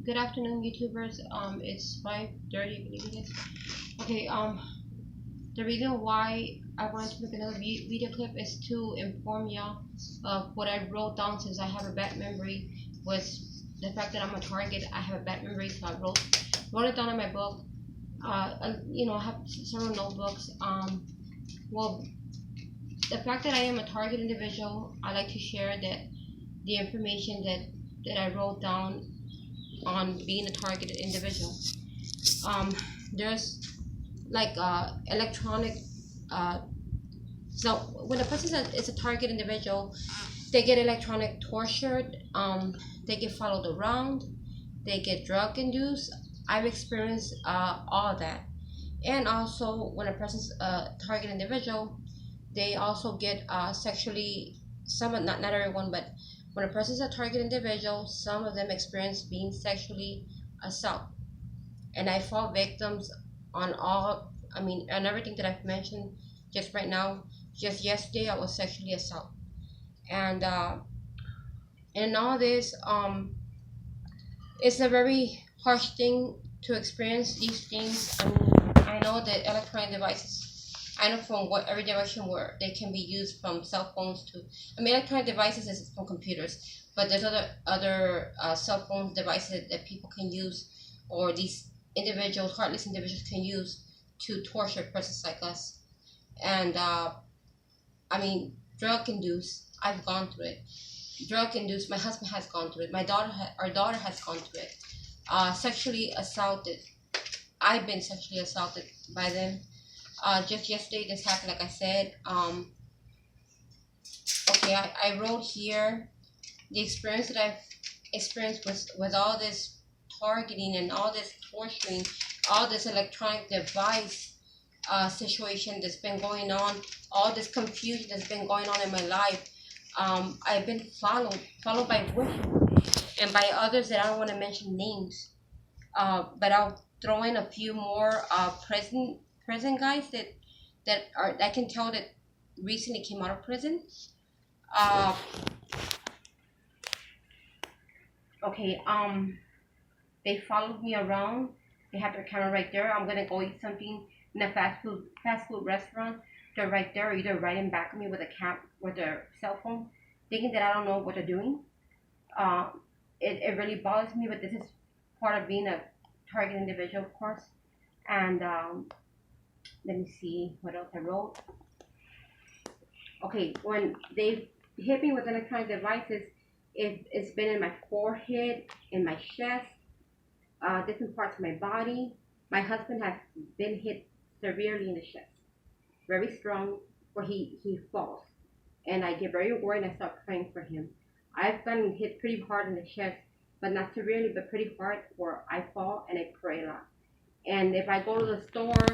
Good afternoon, YouTubers. It's 5:30, I believe it is. Okay. The reason why I wanted to make another video clip is to inform y'all of what I wrote down, since I have a bad memory. Was the fact that I'm a target. I have a bad memory, so I wrote it down in my book. I have several notebooks. Well, the fact that I am a target individual, I like to share that the information that I wrote down on being a targeted individual. There's like electronic. Uh, so when a person is a target individual, they get electronic tortured. They get followed around. They get drug induced. I've experienced all of that. And also, when a person's a target individual, they also get sexually. Not everyone, but when a person is a target individual, some of them experience being sexually assaulted. And I fall victims on all. I mean, on everything that I've mentioned just right now. Just yesterday, I was sexually assaulted, and in all this, it's a very harsh thing to experience these things. I mean, I know that electronic devices. I know from what every direction where they can be used, from cell phones to. I mean, electronic devices is from computers, but there's other cell phone devices that people can use, or these individuals, heartless individuals, can use to torture persons like us. And I mean, drug induced. I've gone through it. Drug induced. My husband has gone through it. Our daughter has gone through it. Sexually assaulted. I've been sexually assaulted by them. Just yesterday, this happened. Like I said. Okay, I wrote here the experience that I've experienced with all this targeting and all this torturing, all this electronic device situation that's been going on, all this confusion that's been going on in my life. I've been followed by women and by others that I don't want to mention names. But I'll throw in a few more prison guys that I can tell that recently came out of prison. Uh, okay. They followed me around. They have their camera right there. I'm gonna go eat something in a fast food restaurant. They're right there, either right in back of me with with their cell phone, thinking that I don't know what they're doing. Uh, it really bothers me, but this is part of being a target individual, of course. And let me see what else I wrote. Okay, when they hit me with electronic devices, it's been in my forehead, in my chest, different parts of my body. My husband has been hit severely in the chest, very strong, where he falls. And I get very worried and I start praying for him. I've gotten hit pretty hard in the chest, but not severely, but pretty hard, where I fall and I pray a lot. And if I go to the store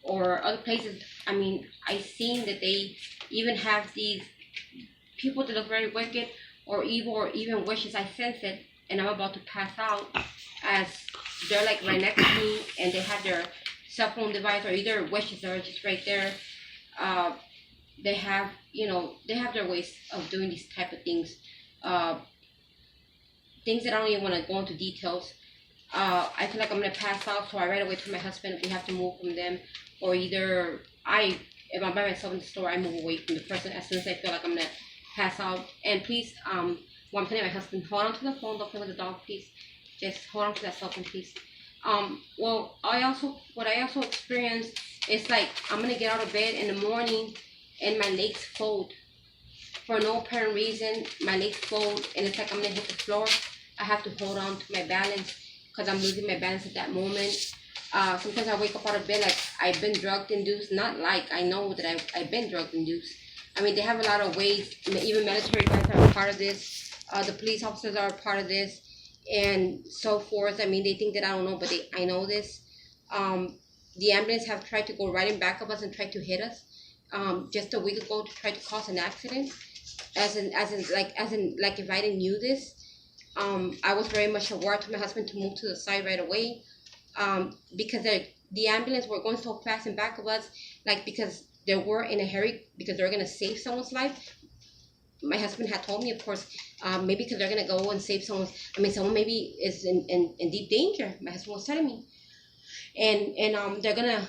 or other places, I mean, I've seen that they even have these people that look very wicked or evil or even wishes. I sense it, and I'm about to pass out, as they're like right next to me, and they have their cell phone device, or either wishes are just right there. They have, they have their ways of doing these type of things. Uh, Things that I don't even want to go into details. I feel like I'm gonna pass out, so I right away told my husband we have to move from them, or either if I'm by myself in the store, I move away from the person as soon as I feel like I'm gonna pass out. And please, well, I'm telling my husband, hold on to the phone, don't play with the dog, please. Just hold on to that cell phone, please. Well, what I also experienced is like I'm gonna get out of bed in the morning, and my legs fold for no apparent reason. My legs fold, and it's like I'm gonna hit the floor. I have to hold on to my balance because I'm losing my balance at that moment. Sometimes I wake up out of bed like I've been drug induced. Not like, I know that I've been drug induced. I mean, they have a lot of ways. Even military guys are a part of this. The police officers are a part of this, and so forth. I mean, they think that I don't know, but I know this. The ambulance have tried to go right in back of us and try to hit us. Just a week ago, to try to cause an accident. As in like if I didn't knew this. I was very much aware to my husband to move to the side right away, because the ambulance were going so fast in back of us, like because they were in a hurry because they were going to save someone's life. my husband had told me, of course, maybe because they're gonna go and save someone maybe is in deep danger. My husband was telling me, and they're gonna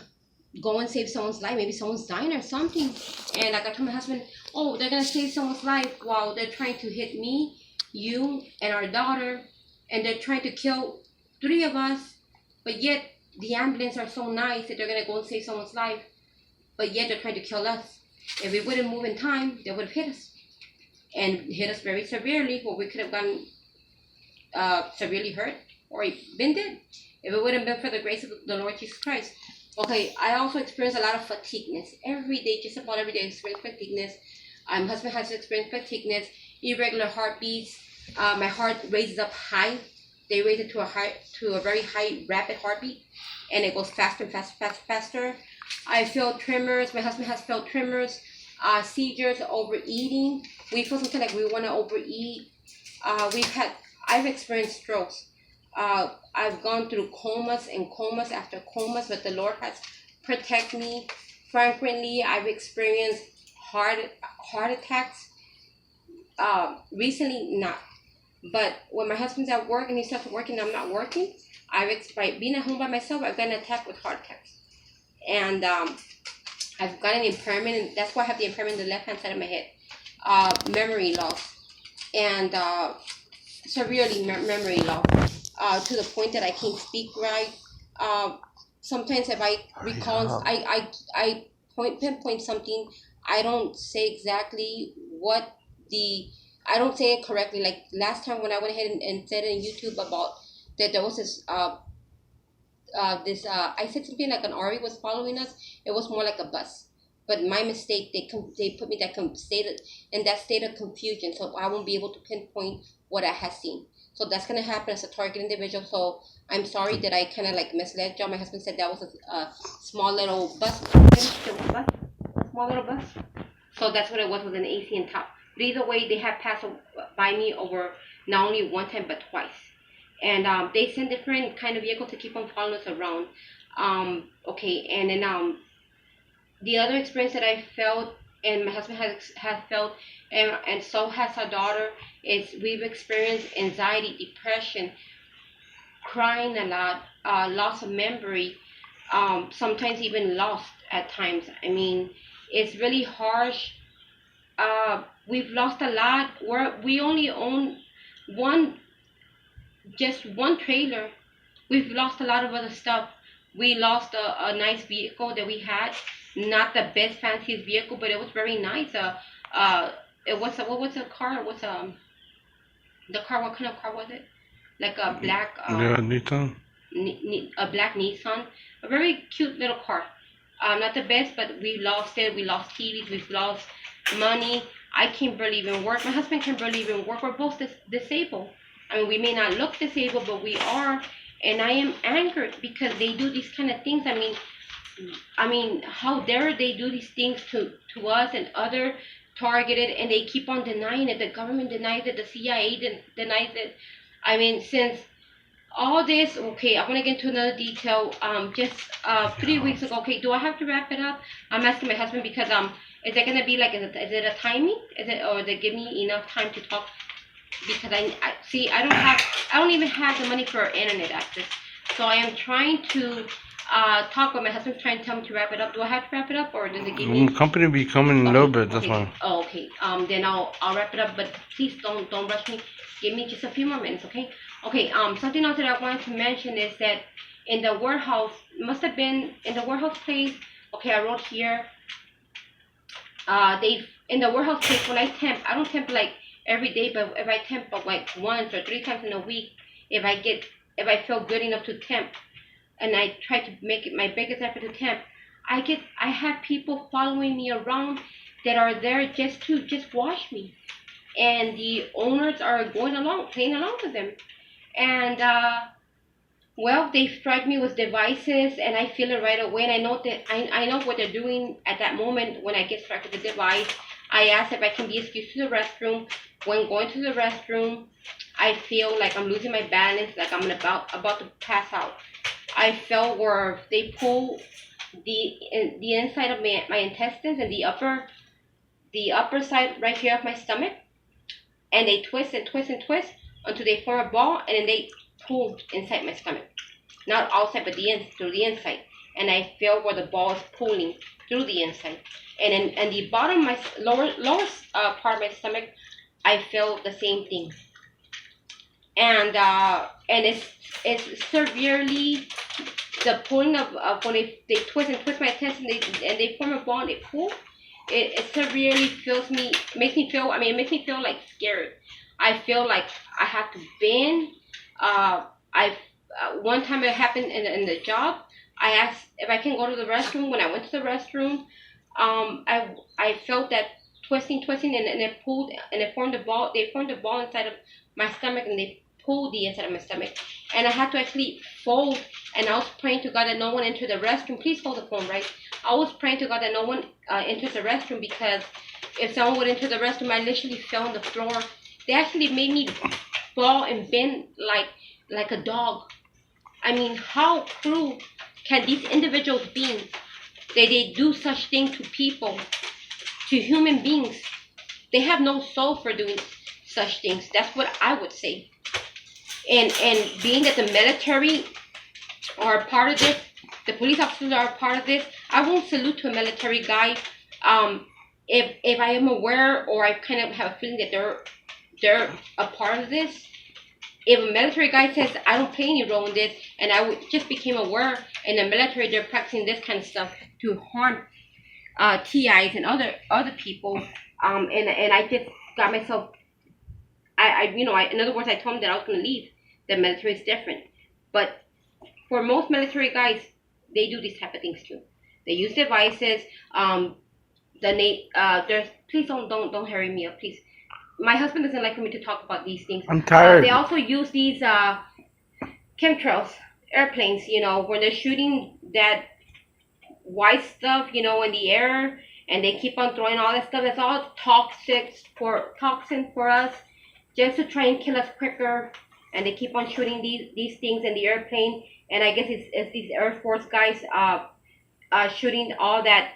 go and save someone's life. Maybe someone's dying or something. And like I told my husband, oh, they're gonna save someone's life while they're trying to hit me, you, and our daughter, and they're trying to kill 3 of us. But yet the ambulance are so nice that they're gonna go and save someone's life. But yet they're trying to kill us. If we wouldn't move in time, they would have hit us, and hit us very severely, where we could have gotten severely hurt or been dead if it wouldn't have been for the grace of the Lord Jesus Christ. Okay, I also experience a lot of fatigueness every day, just about every day. I experience fatigueness. My husband has experienced fatigueness, irregular heartbeats. My heart raises up high. They raise it to a very high, rapid heartbeat, and it goes faster and faster. I feel tremors. My husband has felt tremors, seizures, overeating. We feel something like we want to overeat. I've experienced strokes. I've gone through comas and comas after comas, but the Lord has protected me. Frequently, I've experienced heart attacks. Recently, not. But when my husband's at work and he starts working, I'm not working. By being at home by myself, I've gotten attacked with heart attacks, and I've got an impairment, and that's why I have the impairment in the left hand side of my head. Memory loss, and severely memory loss, to the point that I can't speak right. Sometimes if I recall, I pinpoint something, I don't say exactly I don't say it correctly. Like last time when I went ahead and said it on YouTube about that there was this I said something like an RV was following us. It was more like a bus. But my mistake, they put me in that state of confusion, so I won't be able to pinpoint what I have seen. So that's gonna happen as a target individual. So I'm sorry that I kind of like misled y'all. My husband said that was a small little bus, small little bus. So that's what it was with an AC on top. But either way, they have passed by me over not only one time but twice, and they send different kind of vehicles to keep on following us around. Okay, and then the other experience that I felt, and my husband has felt, and so has our daughter, is we've experienced anxiety, depression, crying a lot, loss of memory, sometimes even lost at times. I mean, it's really harsh. We've lost a lot. We only own just one trailer. We've lost a lot of other stuff. We lost a nice vehicle that we had, not the best fanciest vehicle, but it was very nice. It was what was the car? What's the car? What kind of car was it? Like a black Nissan. A black Nissan, a very cute little car. Not the best, but we lost it. We lost TVs. We've lost money. I can barely even work. My husband can barely even work. We're both disabled. I mean, we may not look disabled, but we are. And I am angered because they do these kind of things. I mean, how dare they do these things to us and other targeted, and they keep on denying it. The government denies it. The CIA denies it. I mean, since all this, okay, I want to get into another detail. Just 3 weeks ago, okay, do I have to wrap it up? I'm asking my husband because is it gonna be like, is it a timing? Or they give me enough time to talk? Because I don't even have the money for internet access. So I am trying to talk with my husband, trying to tell me to wrap it up. Do I have to wrap it up, or does it give me? The company be coming in a little bit. That's okay. why. Oh, okay. Then I'll wrap it up. But please don't rush me. Give me just a few more minutes, okay? Okay. Something else that I wanted to mention is that in the warehouse, must have been in the warehouse place. Okay, I wrote here. In the warehouse place, when I temp, I don't temp like every day, but if I temp like once or 3 times in a week, if I feel good enough to temp, and I try to make it my biggest effort to temp, I have people following me around that are there just to watch me, and the owners are playing along with them, and well, they strike me with devices, and I feel it right away, and I know that I know what they're doing at that moment when I get struck with the device. I ask if I can be excused to the restroom. When going to the restroom, I feel like I'm losing my balance, like I'm about to pass out. I felt where they pull the inside of my intestines and the upper side right here of my stomach. and they twist and twist and twist until they form a ball, and then they pull inside my stomach. Not outside, but through the inside. And I feel where the ball is pulling through the inside. And the bottom of my lower part of my stomach, I feel the same thing. And it's severely the pulling of when they twist and twist my intestine, and they form a ball and they pull. It severely makes me feel like scared. I feel like I have to bend. I One time it happened in the job. I asked if I can go to the restroom. When I went to the restroom, I felt that twisting, and it pulled, and it formed a ball. They formed a ball inside of my stomach, and they pulled the inside of my stomach, and I had to actually fold. And I was praying to God that no one entered the restroom. Please hold the phone, right? I was praying to God that no one enters the restroom, because if someone would enter the restroom, I literally fell on the floor. They actually made me fall and bend like a dog. I mean, how cruel can these individuals be? They do such things to people, to human beings. They have no soul for doing such things. That's what I would say. And being that the military are a part of this, the police officers are a part of this, I won't salute to a military guy. If I am aware, or I kind of have a feeling that they're a part of this. If a military guy says I don't play any role in this, and just became aware in the military they're practicing this kind of stuff to harm TIs and other people, and I just got myself. In other words, I told them that I was going to leave. The military is different, but for most military guys, they do these type of things too. They use devices. Please don't hurry me up, please. My husband doesn't like for me to talk about these things. I'm tired. They also use these chemtrails, airplanes, when they're shooting that white stuff, in the air, and they keep on throwing all that stuff. That's all toxin for us, just to try and kill us quicker. And they keep on shooting these things in the airplane. And I guess it's these Air Force guys shooting all that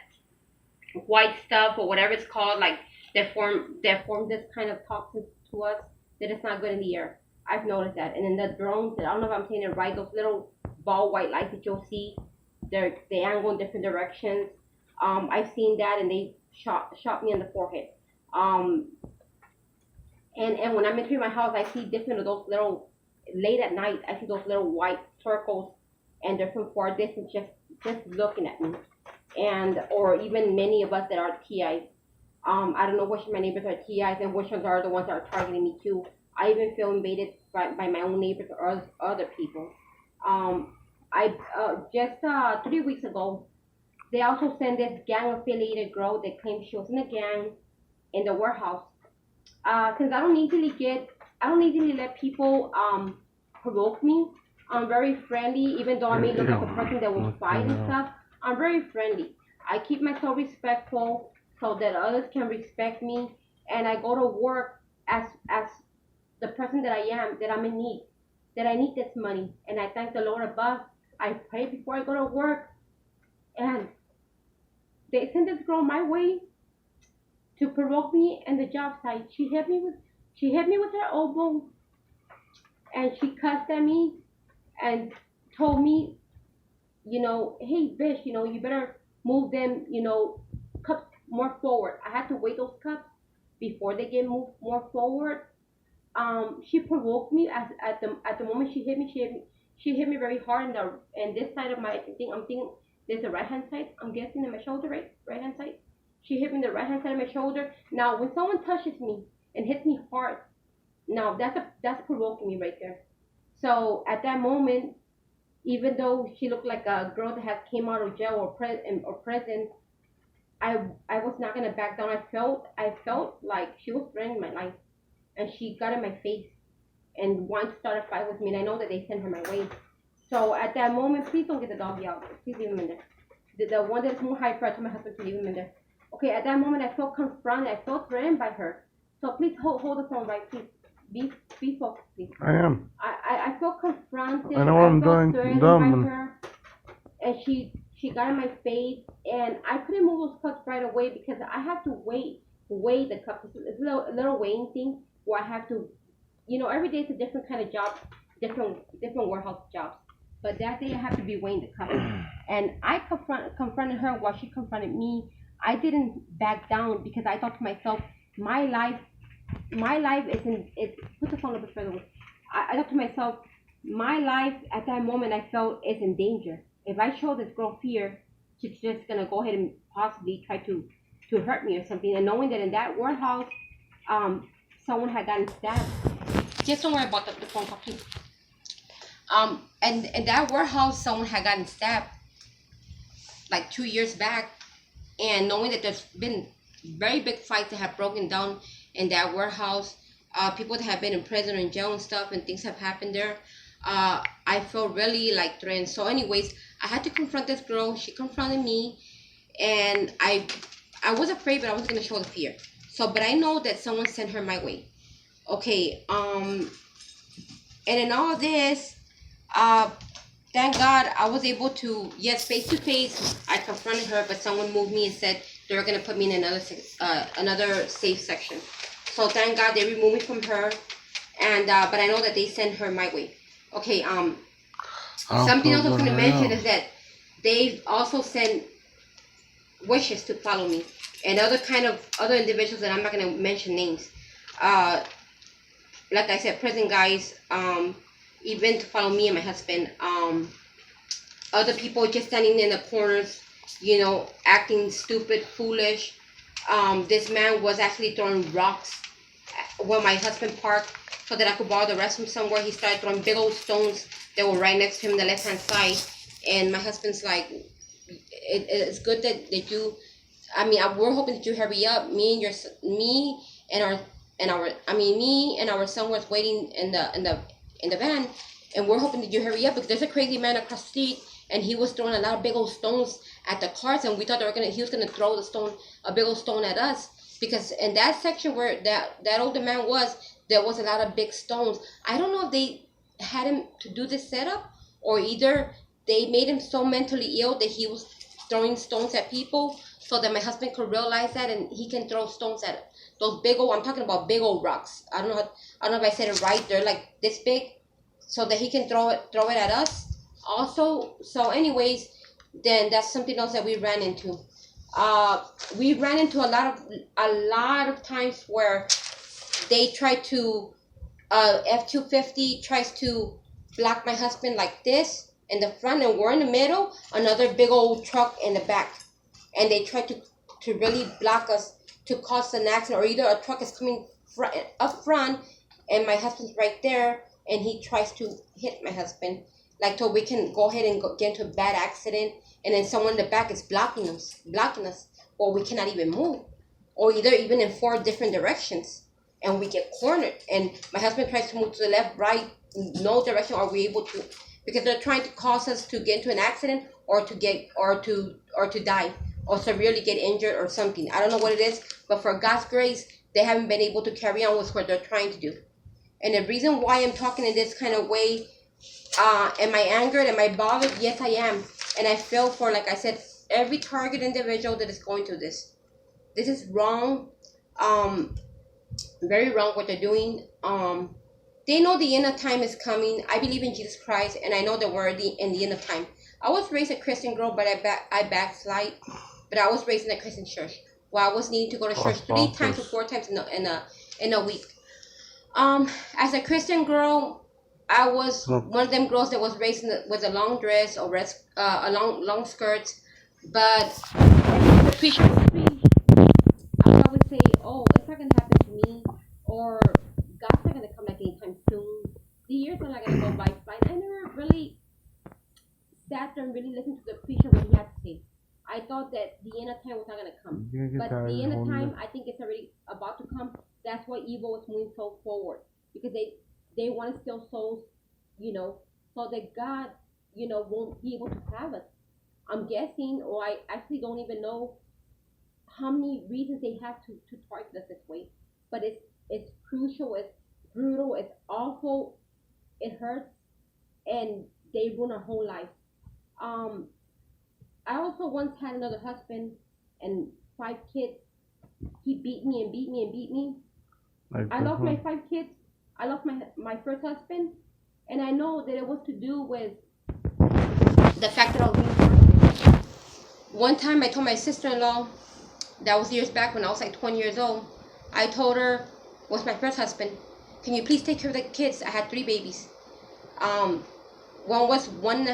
white stuff, or whatever it's called, like they form this kind of toxin to us that is not good in the air. I've noticed that. And in the drones, I don't know if I'm saying it right, those little ball white lights that you'll see, they angle in different directions. I've seen that, and they shot me in the forehead. And when I'm entering my house, I see different of those little, late at night, I see those little white circles, and they're from far distance, just looking at me. And or even many of us that are TIs. I don't know which of my neighbors are TIs and which ones are the ones that are targeting me too. I even feel invaded by my own neighbors or other people. I just 3 weeks ago, they also sent this gang-affiliated girl that claimed she was in a gang in the warehouse. Since I don't easily let people provoke me. I'm very friendly, even though I may look like a person that will fight and stuff. I'm very friendly. I keep myself respectful so that others can respect me, and I go to work as the person that I am, that I'm in need, that I need this money, and I thank the Lord above. I pray before I go to work, and they sent this girl my way to provoke me in the job site. She hit me with her elbow, and she cussed at me and told me, hey, bitch, you better move them, cups more forward. I had to weigh those cups before they get moved more forward. She provoked me at the moment she hit me. She hit me very hard in this side of my thing. I'm thinking there's a right hand side. I'm guessing in my shoulder, right hand side. She hit me in the right hand side of my shoulder. Now, when someone touches me and hits me hard, now that's provoking me right there. So at that moment, even though she looked like a girl that has came out of jail or prison, I was not gonna back down. I felt like she was threatening my life, and she got in my face and wanted to start a fight with me. And I know that they sent her my way. So at that moment, please don't get the doggy out. Please leave him in there. The one that's more hyper, I told my husband to leave him in there. Okay, at that moment, I felt confronted. I felt threatened by her. So please hold the phone right, please. Be focused, please. I am. I felt confronted. I know what I'm felt doing. threatened Dumb. by her, and she got in my face, and I couldn't move those cups right away because I had to weigh the cups. It's a little weighing thing where I have to, every day is a different kind of job, different warehouse jobs. But that day I have to be weighing the cup, and I confronted her while she confronted me. I didn't back down because I thought to myself, my life, my life isn't. It put the phone a little bit further away. I thought to myself, my life at that moment I felt is in danger. If I show this girl fear, she's just gonna go ahead and possibly try to hurt me or something. And knowing that in that warehouse, um, someone had gotten stabbed. Just don't worry about the phone call, please. And in that warehouse, someone had gotten stabbed like 2 years back, and knowing that there's been very big fights that have broken down in that warehouse, people that have been in prison or in jail and stuff, and things have happened there. I felt really like threatened. So, anyways, I had to confront this girl. She confronted me, and I was afraid, but I wasn't gonna show the fear. So, but I know that someone sent her my way. Okay. And in all this, uh, thank God I was able to, yes, face to face. I confronted her, but someone moved me and said they were gonna put me in another safe section. So thank God they removed me from her, and but I know that they sent her my way. Okay. Something else I was gonna mention is that they also sent wishes to follow me, and other individuals that I'm not gonna mention names. Uh, like I said, prison guys. Even to follow me and my husband. Other people just standing in the corners, acting stupid, foolish. This man was actually throwing rocks where my husband parked so that I could borrow the restroom somewhere. He started throwing big old stones that were right next to him, the left hand side. And my husband's like, it's good that you. I mean, we're hoping that you hurry up. Me and me and our son was waiting in the van, and we're hoping that you hurry up because there's a crazy man across the street, and he was throwing a lot of big old stones at the cars, and we thought he was gonna throw a big old stone at us, because in that section where that older man was, there was a lot of big stones. I don't know if they had him to do this setup, or either they made him so mentally ill that he was throwing stones at people so that my husband could realize that and he can throw stones at those big old, I'm talking about big old rocks. I don't know if I said it right. They're like this big, so that he can throw it at us also. So anyways, then that's something else that we ran into. We ran into a lot of times where they try to F-250 tries to block my husband like this in the front, and we're in the middle, another big old truck in the back, and they try to really block us, to cause an accident, or either a truck is coming up front and my husband's right there, and he tries to hit my husband, like, so we can go ahead and get into a bad accident, and then someone in the back is blocking us, or we cannot even move, or either even in 4 different directions, and we get cornered, and my husband tries to move to the left, right, no direction are we able to, because they're trying to cause us to get into an accident, or to die, or severely get injured or something. I don't know what it is, but for God's grace, they haven't been able to carry on with what they're trying to do. And the reason why I'm talking in this kind of way, am I angered? Am I bothered? Yes, I am. And I feel for, like I said, every target individual that is going through this. This is wrong. Very wrong what they're doing. They know the end of time is coming. I believe in Jesus Christ, and I know that we're in the end of time. I was raised a Christian girl, but I backslide. But I was raised in a Christian church, where I was needing to go to church 3 times or 4 times in a week. As a Christian girl, I was one of them girls that was raised with a long dress or a long skirt. But the preacher would preach, I would always say, "Oh, it's not gonna happen to me," or "God's not gonna come like anytime soon. The years are not gonna go by fast." I never really sat there and really listened to the preacher what he had to say. I thought that the end of time was not gonna come, but the end of time, I think it's already about to come. That's why evil is moving so forward, because they want to steal souls, so that God, won't be able to have us. I'm guessing, or I actually don't even know how many reasons they have to target us this way. But it's crucial, it's brutal, it's awful, it hurts, and they ruin our whole life. Um, I also once had another husband and 5 kids. He beat me and beat me and beat me. Like I this lost my one? 5 kids. I lost my first husband, and I know that it was to do with the fact that I was being targeted. One time, I told my sister-in-law, that was years back when I was like 20 years old. I told her, was my first husband, can you please take care of the kids? I had 3 babies. Um, one was one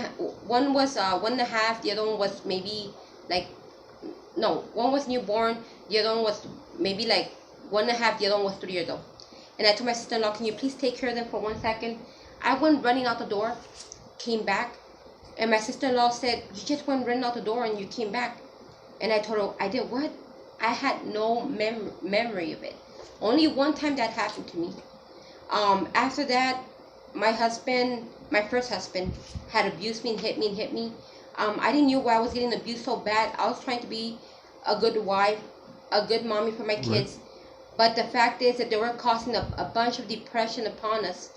was 1.5. The other one was maybe like no, one was newborn. The other one was maybe like 1.5. The other one was 3 years old. And I told my sister-in-law, can you please take care of them for 1 second? I went running out the door, came back, and my sister-in-law said, you just went running out the door and you came back. And I told her, I did what? I had no memory of it. Only one time that happened to me. After that, my husband, my first husband, had abused me and hit me and hit me. I didn't know why I was getting abused so bad. I was trying to be a good wife, a good mommy for my Right. kids. But the fact is that they were causing a bunch of depression upon us.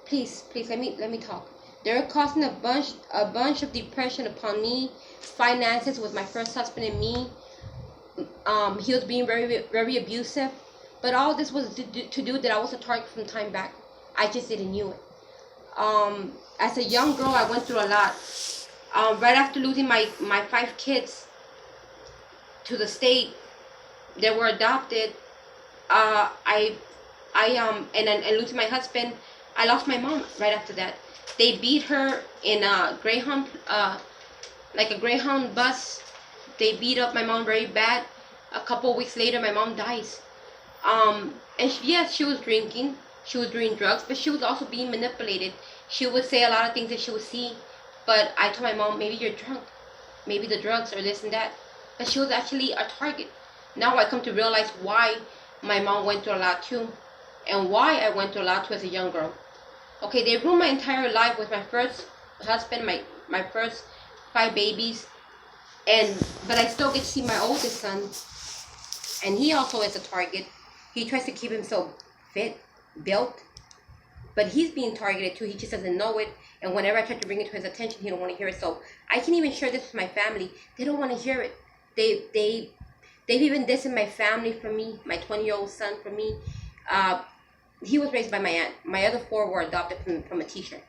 Please, let me talk. They were causing a bunch of depression upon me. Finances with my first husband and me. He was being very abusive, but all this was to do that I was a target from time back. I just didn't knew it. As a young girl, I went through a lot. Right after losing my 5 kids to the state, they were adopted. And losing my husband, I lost my mom right after that. They beat her in a Greyhound, like a Greyhound bus. They beat up my mom very bad. A couple weeks later, my mom dies. Yes, she was drinking, she was doing drugs, but she was also being manipulated. She would say a lot of things that she would see, but I told my mom, maybe you're drunk, maybe the drugs or this and that. But she was actually a target. Now I come to realize why my mom went through a lot too, and why I went through a lot too as a young girl. Okay, they ruined my entire life with my first husband, my first 5 babies, and but I still get to see my oldest son, and he also is a target. He tries to keep himself fit, built, but he's being targeted too. He just doesn't know it. And whenever I try to bring it to his attention, he don't want to hear it. So I can't even share this with my family. They don't want to hear it. They've even dissed my family from me. My 20-year-old son from me. Uh, he was raised by my aunt. My other 4 were adopted from a teacher.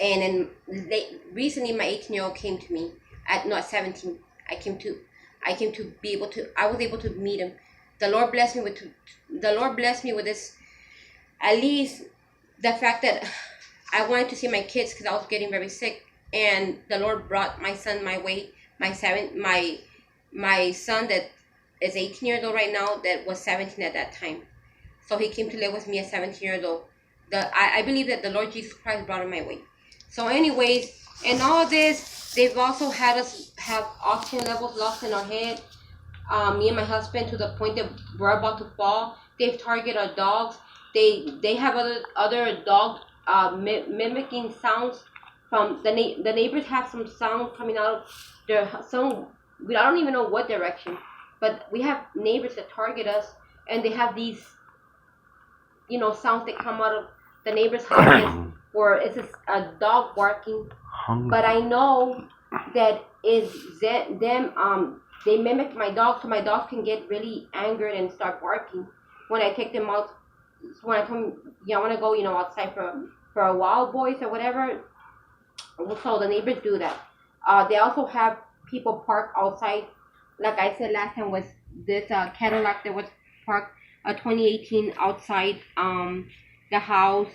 And then recently, my 18-year-old came to me at 17. I came to be able to. I was able to meet him. The Lord blessed me with. The Lord blessed me with this. At least the fact that I wanted to see my kids because I was getting very sick, and the Lord brought my son my way. My son that is 18 years old right now, that was 17 at that time. So he came to live with me at 17 years old. I believe that the Lord Jesus Christ brought him my way. So anyways, in all this, they've also had us have oxygen levels lost in our head. Me and my husband, to the point that we're about to fall. They've targeted our dogs. They have other dogs mimicking sounds from the neighbors have some sound coming out of their some. I don't even know what direction, but we have neighbors that target us, and they have these sounds that come out of the neighbor's houses, or it's a dog barking. But I know that is them. They mimic my dog, so my dogs can get really angered and start barking when I take them out. When I come, I want to go, outside for a wild boys or whatever. So the neighbors do that. They also have people park outside. Like I said last time, was this Cadillac that was parked 2018 outside the house.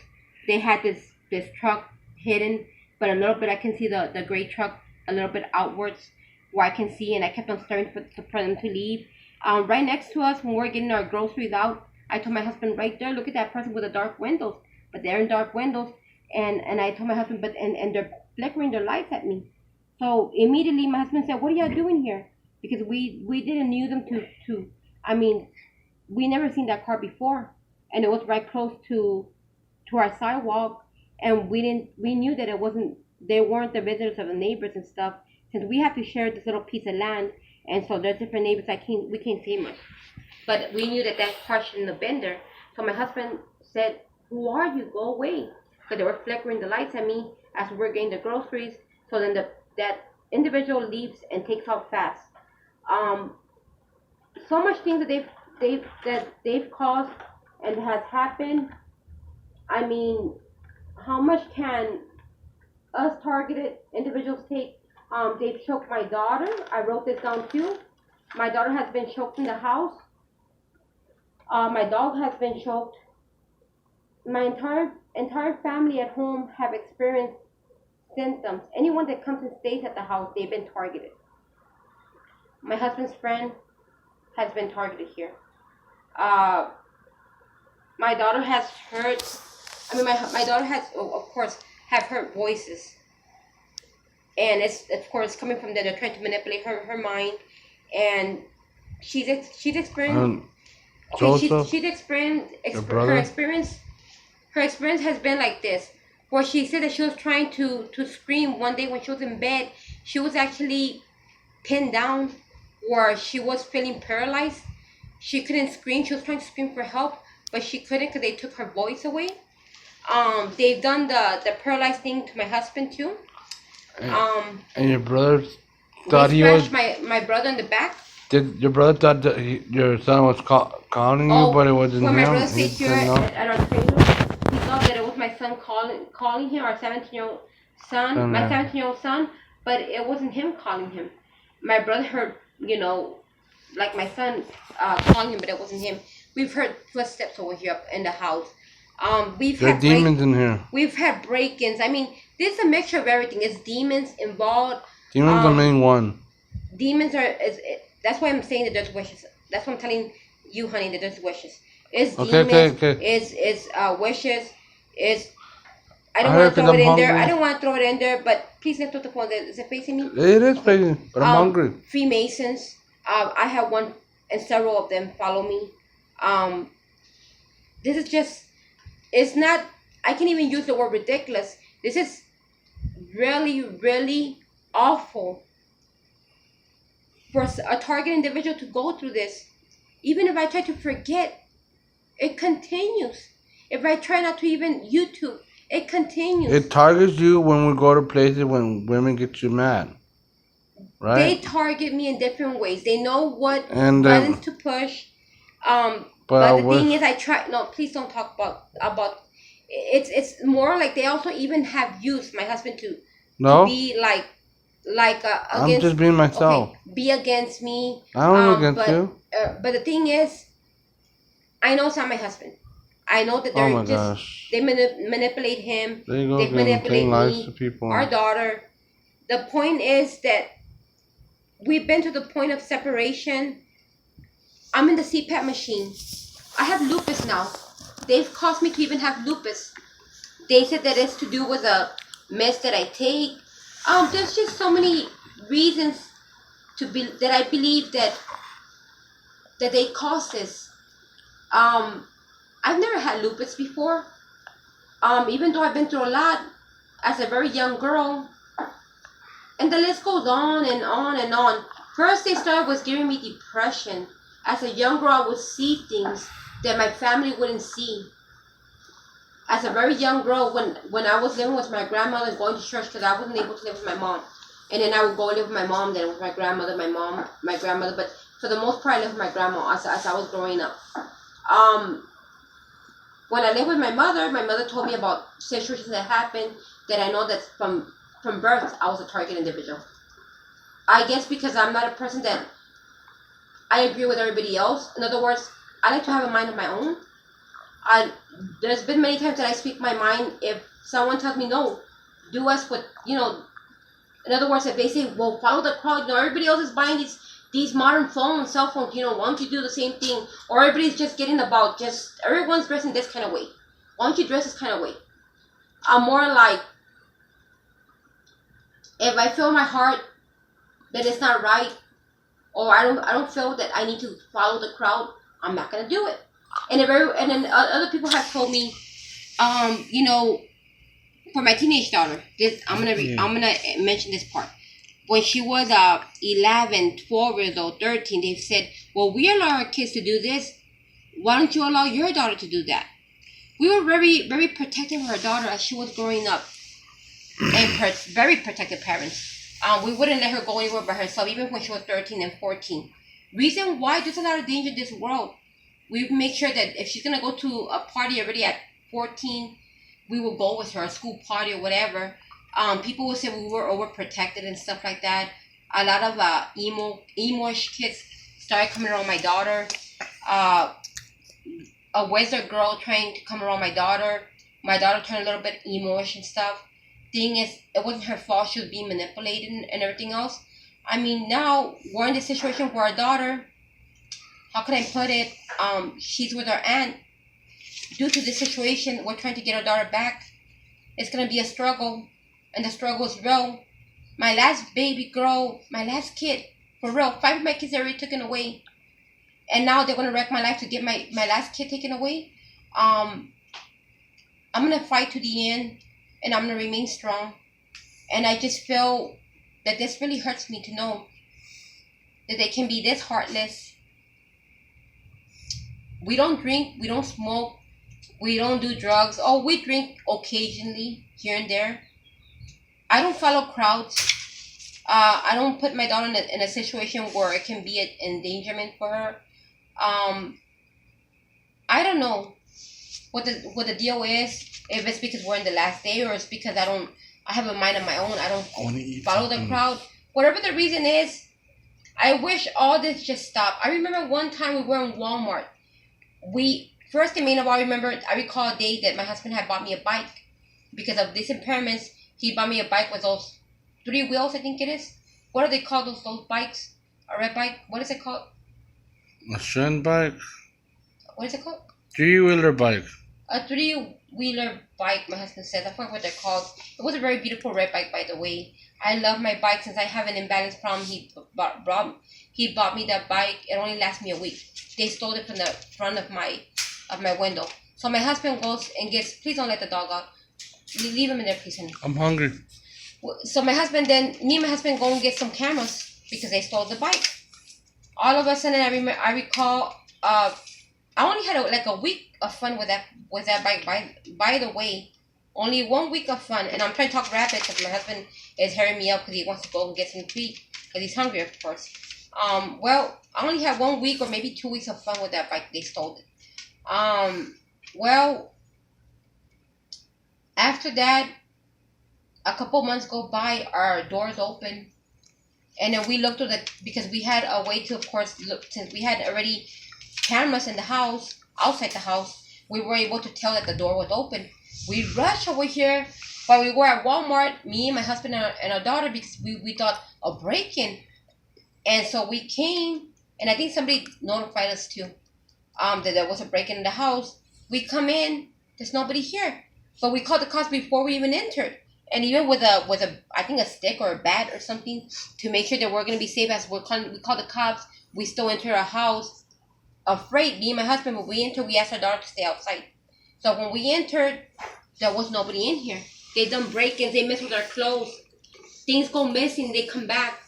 They had this truck hidden, but a little bit I can see the gray truck a little bit outwards where I can see, and I kept on staring for them to leave. Right next to us when we're getting our groceries out, I told my husband, right there, look at that person with the dark windows. But they're in dark windows, and I told my husband, but and they're flickering their lights at me. So immediately my husband said, what are y'all doing here? Because we didn't knew them to I mean, we never seen that car before, and it was right close to our sidewalk, and we knew that it wasn't they weren't the visitors of the neighbors and stuff, since we have to share this little piece of land, and so there's different neighbors. We can't say much, but we knew that car shouldn't have been there. So my husband said, who are you? Go away, because they were flickering the lights at me as we were getting the groceries. So then that individual leaves and takes off fast. So much things that they've caused and has happened. I mean, how much can us targeted individuals take? They've choked my daughter. I wrote this down too. My daughter has been choked in the house. My dog has been choked. My entire family at home have experienced symptoms. Anyone that comes and stays at the house, they've been targeted. My husband's friend has been targeted here. Uh, my daughter has heard. I mean, my daughter has, of course, have heard voices, and it's of course coming from that they're trying to manipulate her mind, and she's experienced. Okay, Joseph, she's experienced your her brother. experience. Her experience has been like this, where she said that she was trying to scream one day when she was in bed. She was actually pinned down, where she was feeling paralyzed. She couldn't scream. She was trying to scream for help, but she couldn't because they took her voice away. They've done the paralyzed thing to my husband too. And your brother They thought he was. scratched my brother in the back. Did your brother thought that your son was calling you, but it wasn't when him? my brother He stayed here didn't know. at our trailer, he thought that it was my son calling him, our 17-year-old son, my 17-year-old son, but it wasn't him calling him. My brother heard, like my son calling him, but it wasn't him. We've heard footsteps over here up in the house. There are demons in here. We've had break-ins. I mean, there's a mixture of everything. It's demons involved. Demons the main one. Demons that's why I'm saying that there's wishes. That's why I'm telling you, honey, that there's wishes. It's demons. Okay. It's wishes. It's I don't want to throw it in there. I don't want to throw it in there, but please lift up the phone. Is it facing me? It is facing, but I'm hungry. Freemasons. I have one, and several of them follow me. This is just. It's not. I can't even use the word ridiculous. This is really, really awful for a target individual to go through this. Even if I try to forget, it continues. If I try not to even YouTube, it continues. It targets you when we go to places when women get you mad, right? They target me in different ways. They know what buttons to push. But the thing is, I try. No, please don't talk about. It's more like they also even have used my husband to be like against. I'm just being myself. Okay, be against me. I don't against you. But the thing is, I know it's not my husband. I know that they manipulate him. They manipulate me, our daughter. The point is that we've been to the point of separation. I'm in the CPAP machine. I have lupus now. They've caused me to even have lupus. They said that it's to do with a meds that I take. There's just so many reasons that I believe that they cause this. I've never had lupus before. Even though I've been through a lot as a very young girl. And the list goes on and on and on. First they started was giving me depression. As a young girl, I would see things that my family wouldn't see. As a very young girl, when I was living with my grandmother, going to church, because I wasn't able to live with my mom. And then I would go live with my mom, then with my grandmother, my grandmother. But for the most part, I lived with my grandma as I was growing up. When I lived with my mother told me about situations that happened that I know that from birth, I was a target individual. I guess because I'm not a person that I agree with everybody else. In other words, I like to have a mind of my own. There's been many times that I speak my mind. If someone tells me no, do as what in other words, if they say, well, follow the crowd, everybody else is buying these modern phones, cell phones, why don't you do the same thing? Or everybody's just getting about everyone's dressing this kind of way. Why don't you dress this kind of way? I'm more like, if I feel in my heart that it's not right, or I don't feel that I need to follow the crowd, I'm not gonna do it. And then other people have told me, for my teenage daughter, I'm gonna mention this part. When she was 11, 12 years old, 13, they've said, well, we allow our kids to do this. Why don't you allow your daughter to do that? We were very, very protective of her daughter as she was growing up, and very protective parents. We wouldn't let her go anywhere by herself, even when she was 13 and 14. Reason why? There's a lot of danger in this world. We make sure that if she's gonna go to a party already at 14, we will go with her, a school party or whatever. People will say we were overprotected and stuff like that. A lot of emo-ish kids started coming around my daughter. A wizard girl trying to come around my daughter. My daughter turned a little bit emo-ish and stuff. Thing is, it wasn't her fault. She was being manipulated and everything else. I mean, now we're in this situation where our daughter, how can I put it? She's with her aunt. Due to this situation, we're trying to get our daughter back. It's gonna be a struggle, and the struggle is real. My last baby girl, my last kid, for real, 5 of my kids are already taken away, and now they're gonna wreck my life to get my last kid taken away. I'm gonna fight to the end, and I'm gonna remain strong. And I just feel that this really hurts me to know that they can be this heartless. We don't drink, we don't smoke, we don't do drugs. Oh, we drink occasionally here and there. I don't follow crowds. I don't put my daughter in a situation where it can be an endangerment for her. I don't know what the deal is. If it's because we're in the last day, or it's because I have a mind of my own. I don't follow the crowd. Whatever the reason is, I wish all this just stopped. I remember one time we were in Walmart. First and main of all, I recall a day that my husband had bought me a bike. Because of these impairments, he bought me a bike with those 3 wheels, I think it is. What are they called, those bikes? A red bike? What is it called? A strand bike? What is it called? 3-wheeler bike. A 3-wheeler bike, my husband said. I forgot what they're called. It was a very beautiful red bike, by the way. I love my bike. Since I have an imbalance problem, he bought me that bike. It only lasts me a week. They stole it from the front of my window. So my husband goes and gets, please don't let the dog out. Leave him in there, please, honey. I'm hungry. So me and my husband go and get some cameras because they stole the bike. All of a sudden, I recall, I only had like a week of fun with that bike. By the way, only 1 week of fun, and I'm trying to talk rapid because my husband is hurrying me up because he wants to go and get some treat because he's hungry, of course. Well, I only had 1 week or maybe 2 weeks of fun with that bike. They stole it. Well, after that, a couple months go by, our doors open, and then we look through because we had a way to, of course, look, since we had already cameras in the house, outside the house, we were able to tell that the door was open. We rushed over here, but we were at Walmart, me and my husband and our daughter, because we thought a break-in. And so we came, and I think somebody notified us too, that there was a break-in the house. We come in, there's nobody here. But we called the cops before we even entered. And even with a I think a stick or a bat or something to make sure that we're gonna be safe as we called the cops, we still entered our house afraid. Me and my husband, when we entered, we asked our daughter to stay outside. So when we entered, there was nobody in here. They done break-ins, they mess with our clothes. Things go missing, they come back.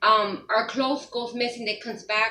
Our clothes goes missing, they comes back.